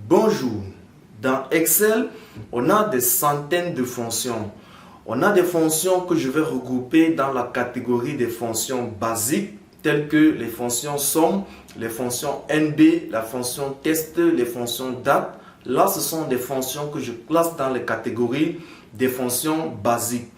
Bonjour, dans Excel, on a des centaines de fonctions. On a des fonctions que je vais regrouper dans la catégorie des fonctions basiques, telles que les fonctions somme, les fonctions NB, la fonction test, les fonctions date. Là, ce sont des fonctions que je classe dans les catégories des fonctions basiques.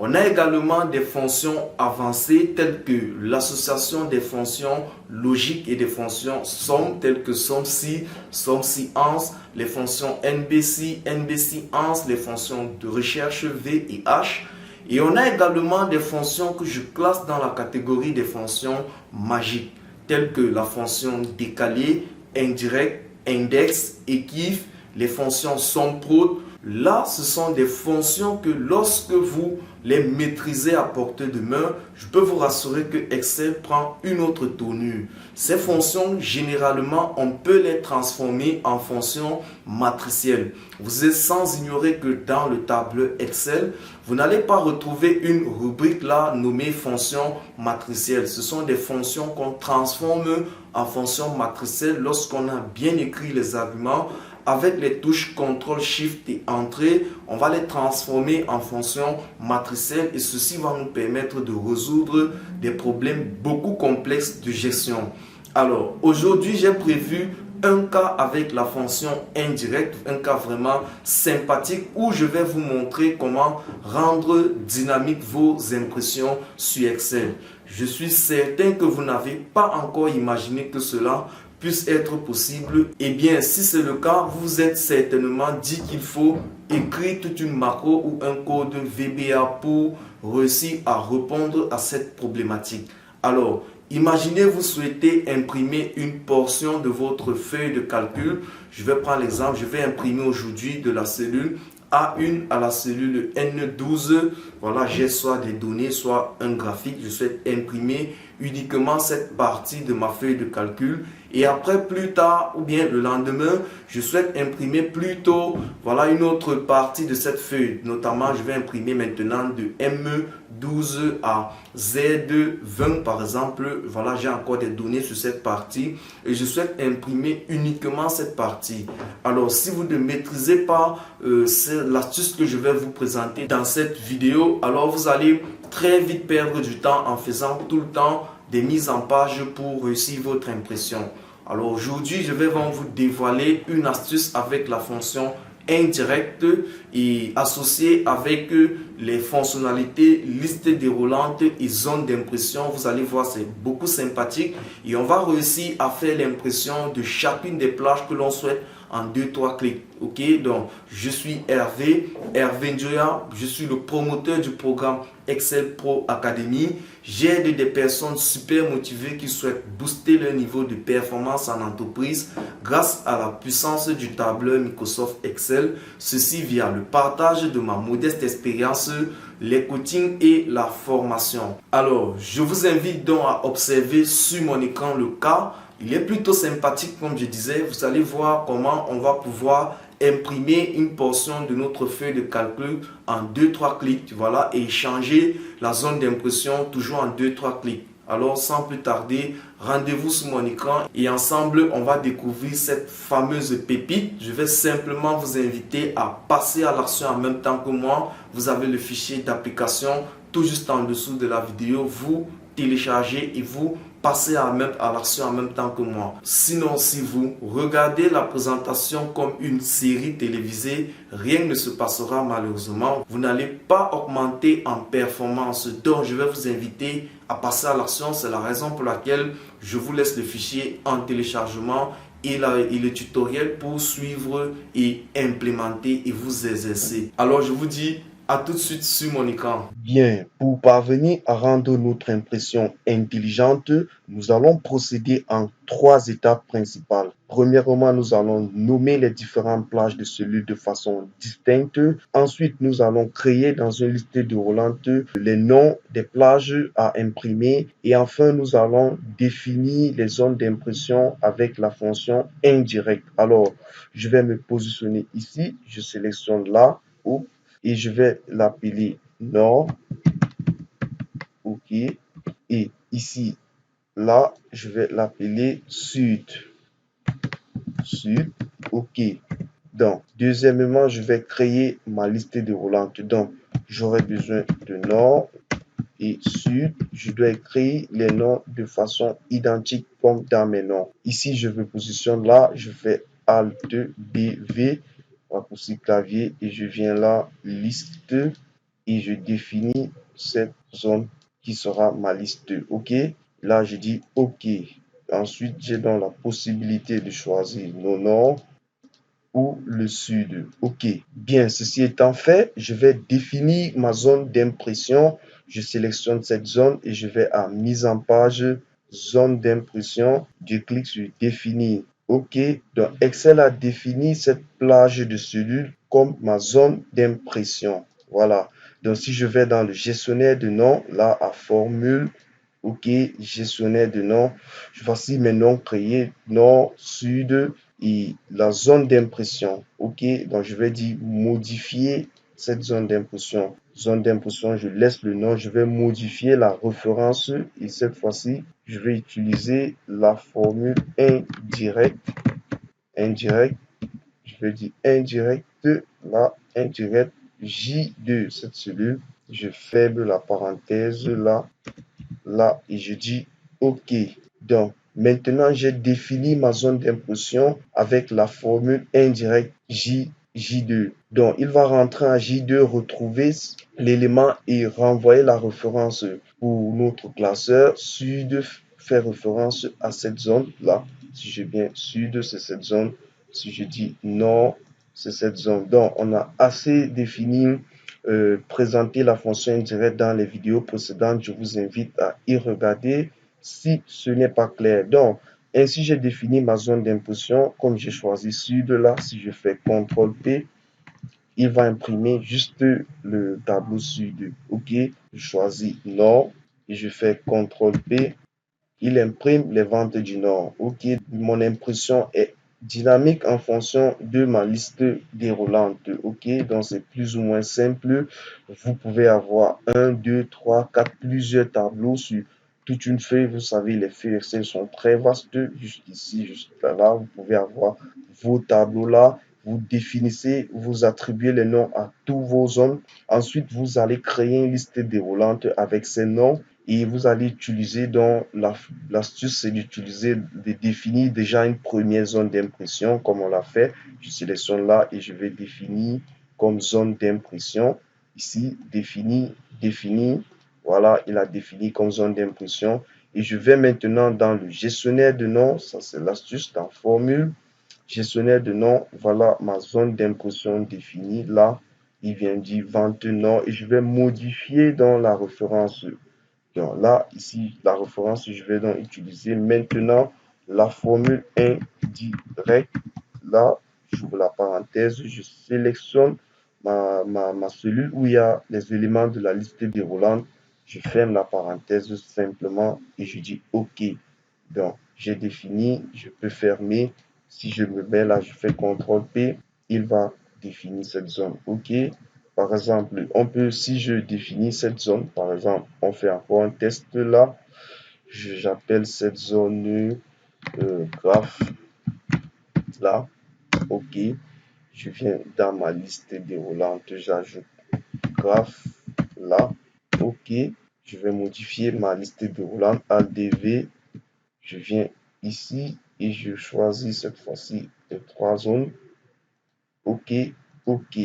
On a également des fonctions avancées telles que l'association des fonctions logiques et des fonctions somme telles que somme-si, somme-si-ans, les fonctions NB-si, NB-si-ans, les fonctions de recherche V et H. Et on a également des fonctions que je classe dans la catégorie des fonctions magiques telles que la fonction décalée, indirect, index, équive, les fonctions somme-prod. Là, ce sont des fonctions que lorsque vous les maîtrisez à portée de main, je peux vous rassurer que Excel prend une autre tournure. Ces fonctions, généralement, on peut les transformer en fonctions matricielles. Vous êtes sans ignorer que dans le tableur Excel, vous n'allez pas retrouver une rubrique là nommée fonction matricielle. Ce sont des fonctions qu'on transforme en fonctions matricielles lorsqu'on a bien écrit les arguments. Avec les touches CTRL, SHIFT et Entrée, on va les transformer en fonctions matricielles et ceci va nous permettre de résoudre des problèmes beaucoup complexes de gestion. Alors, aujourd'hui, j'ai prévu un cas avec la fonction indirecte, un cas vraiment sympathique où je vais vous montrer comment rendre dynamique vos impressions sur Excel. Je suis certain que vous n'avez pas encore imaginé que cela puisse être possible. Et bien, si c'est le cas, vous êtes certainement dit qu'il faut écrire toute une macro ou un code VBA pour réussir à répondre à cette problématique. Alors, imaginez vous souhaitez imprimer une portion de votre feuille de calcul. Je vais prendre l'exemple, je vais imprimer aujourd'hui de la cellule A1 à la cellule N12. Voilà, j'ai soit des données, soit un graphique. Je souhaite imprimer uniquement cette partie de ma feuille de calcul. Et après, plus tard, ou bien le lendemain, je souhaite imprimer plutôt, voilà, une autre partie de cette feuille. Notamment, je vais imprimer maintenant de M12 à Z20, par exemple. Voilà, j'ai encore des données sur cette partie. Et je souhaite imprimer uniquement cette partie. Alors, si vous ne maîtrisez pas l'astuce que je vais vous présenter dans cette vidéo, alors vous allez très vite perdre du temps en faisant tout le temps des mises en page pour réussir votre impression. Alors aujourd'hui, je vais vous dévoiler une astuce avec la fonction indirecte et associée avec les fonctionnalités liste déroulante et zone d'impression. Vous allez voir, c'est beaucoup sympathique et on va réussir à faire l'impression de chacune des plages que l'on souhaite en 2-3 clics. Ok, donc je suis Hervé Njoya, je suis le promoteur du programme Excel Pro Academy. J'aide des personnes super motivées qui souhaitent booster leur niveau de performance en entreprise grâce à la puissance du tableur Microsoft Excel. Ceci via le partage de ma modeste expérience, les coachings et la formation. Alors, je vous invite donc à observer sur mon écran le cas. Il est plutôt sympathique, comme je disais. Vous allez voir comment on va pouvoir imprimer une portion de notre feuille de calcul en 2-3 clics. Voilà, et changer la zone d'impression toujours en 2-3 clics. Alors, sans plus tarder, rendez-vous sur mon écran et ensemble, on va découvrir cette fameuse pépite. Je vais simplement vous inviter à passer à l'action en même temps que moi. Vous avez le fichier d'application tout juste en dessous de la vidéo. Vous téléchargez et vous passez à l'action en même temps que moi. Sinon, si vous regardez la présentation comme une série télévisée, rien ne se passera malheureusement. Vous n'allez pas augmenter en performance. Donc, je vais vous inviter à passer à l'action. C'est la raison pour laquelle je vous laisse le fichier en téléchargement et le tutoriel pour suivre et implémenter et vous exercer. Alors, je vous dis à tout de suite sur mon écran. Bien, pour parvenir à rendre notre impression intelligente, nous allons procéder en 3 étapes principales. Premièrement, nous allons nommer les différentes plages de cellules de façon distincte. Ensuite, nous allons créer dans une liste déroulante les noms des plages à imprimer. Et enfin, nous allons définir les zones d'impression avec la fonction indirecte. Alors, je vais me positionner ici. Je sélectionne là, et je vais l'appeler nord. OK. Et ici, là, je vais l'appeler sud. Sud. OK. Donc, deuxièmement, je vais créer ma liste déroulante. Donc, j'aurai besoin de nom et sud. Je dois écrire les noms de façon identique comme dans mes noms. Ici, je me positionne là. Je fais Alt BV, raccourci clavier, et je viens là, liste, et je définis cette zone qui sera ma liste. OK. Là, je dis OK. Ensuite, j'ai donc la possibilité de choisir nos noms ou le sud. OK. Bien, ceci étant fait, je vais définir ma zone d'impression. Je sélectionne cette zone et je vais à mise en page, zone d'impression. Je clique sur définir. OK. Donc, Excel a défini cette plage de cellules comme ma zone d'impression. Voilà. Donc, si je vais dans le gestionnaire de noms, là, à formule, OK, gestionnaire de noms. Voici mes noms créés, nom, sud et la zone d'impression. OK, donc je vais dire modifier cette zone d'impression. Zone d'impression, je laisse le nom, je vais modifier la référence et cette fois-ci, je vais utiliser la formule indirect. Indirect, je vais dire indirect, là, indirect J2, cette cellule. Je ferme la parenthèse là et je dis OK. Donc, maintenant, j'ai défini ma zone d'impression avec la formule indirecte J2. Donc, il va rentrer à J2, retrouver l'élément et renvoyer la référence pour notre classeur. Sud fait référence à cette zone-là. Si je viens sud, c'est cette zone. Si je dis nord, c'est cette zone. Donc, on a assez défini présenter la fonction indirecte dans les vidéos précédentes. Je vous invite à y regarder si ce n'est pas clair. Donc, ainsi, j'ai défini ma zone d'impression. Comme j'ai choisi sud là, si je fais CTRL P, il va imprimer juste le tableau sud. OK, je choisis nord et je fais CTRL P. Il imprime les ventes du Nord. OK, mon impression est dynamique en fonction de ma liste déroulante. OK, donc c'est plus ou moins simple. Vous pouvez avoir 1, 2, 3, 4, plusieurs tableaux sur toute une feuille. Vous savez, les feuilles Excel sont très vastes. Jusqu'ici, jusqu'à là, vous pouvez avoir vos tableaux là. Vous définissez, vous attribuez les noms à tous vos zones. Ensuite, vous allez créer une liste déroulante avec ces noms. Et vous allez utiliser donc l'astuce, c'est d'utiliser, de définir déjà une première zone d'impression comme on l'a fait. Je sélectionne là et je vais définir comme zone d'impression. Ici, définir. Voilà, il a défini comme zone d'impression. Et je vais maintenant dans le gestionnaire de noms. Ça, c'est l'astuce dans formule. Gestionnaire de noms. Voilà ma zone d'impression définie. Là, il vient dire vente nom et je vais modifier dans la référence. Donc là, ici, la référence, je vais donc utiliser maintenant la formule indirecte. Là, j'ouvre la parenthèse, je sélectionne ma cellule où il y a les éléments de la liste déroulante. Je ferme la parenthèse simplement et je dis OK. Donc, j'ai défini, je peux fermer. Si je me mets là, je fais CTRL P, il va définir cette zone. OK. Par exemple, on peut, si je définis cette zone, par exemple, on fait encore un test là. J'appelle cette zone graph là. OK. Je viens dans ma liste déroulante, j'ajoute graph là. OK. Je vais modifier ma liste déroulante ADV. Je viens ici et je choisis cette fois-ci les trois zones. OK. OK.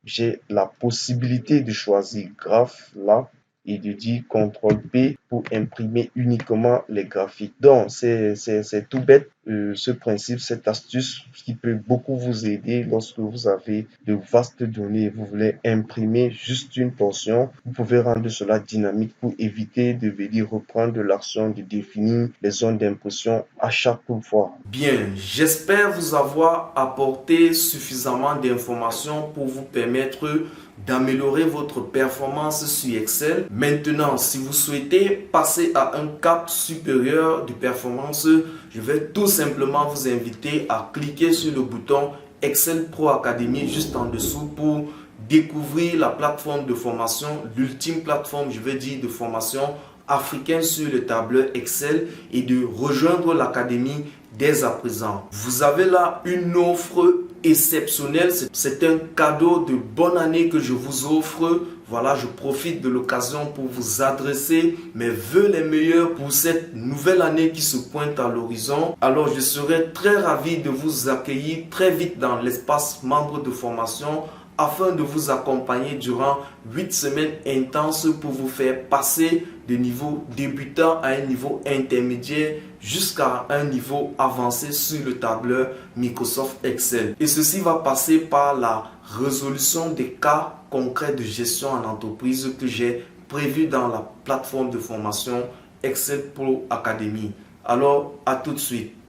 J'ai la possibilité de choisir graphe là et de dire CTRL P pour imprimer uniquement les graphiques. Donc, c'est tout bête, ce principe, cette astuce qui peut beaucoup vous aider lorsque vous avez de vastes données, vous voulez imprimer juste une portion. Vous pouvez rendre cela dynamique pour éviter de venir reprendre l'action de définir les zones d'impression à chaque fois. Bien, j'espère vous avoir apporté suffisamment d'informations pour vous permettre d'améliorer votre performance sur Excel. Maintenant, si vous souhaitez passer à un cap supérieur de performance, je vais tout simplement vous inviter à cliquer sur le bouton Excel Pro Academy juste en dessous pour découvrir la plateforme de formation, l'ultime plateforme, je vais dire, de formation africain sur le tableur Excel et de rejoindre l'académie dès à présent. Vous avez là une offre exceptionnelle. C'est un cadeau de bonne année que je vous offre. Voilà, je profite de l'occasion pour vous adresser mes vœux les meilleurs pour cette nouvelle année qui se pointe à l'horizon. Alors, je serai très ravi de vous accueillir très vite dans l'espace membre de formation afin de vous accompagner durant 8 semaines intenses pour vous faire passer de niveau débutant à un niveau intermédiaire jusqu'à un niveau avancé sur le tableur Microsoft Excel. Et ceci va passer par la résolution des cas concrets de gestion en entreprise que j'ai prévu dans la plateforme de formation Excel Pro Academy. Alors, à tout de suite.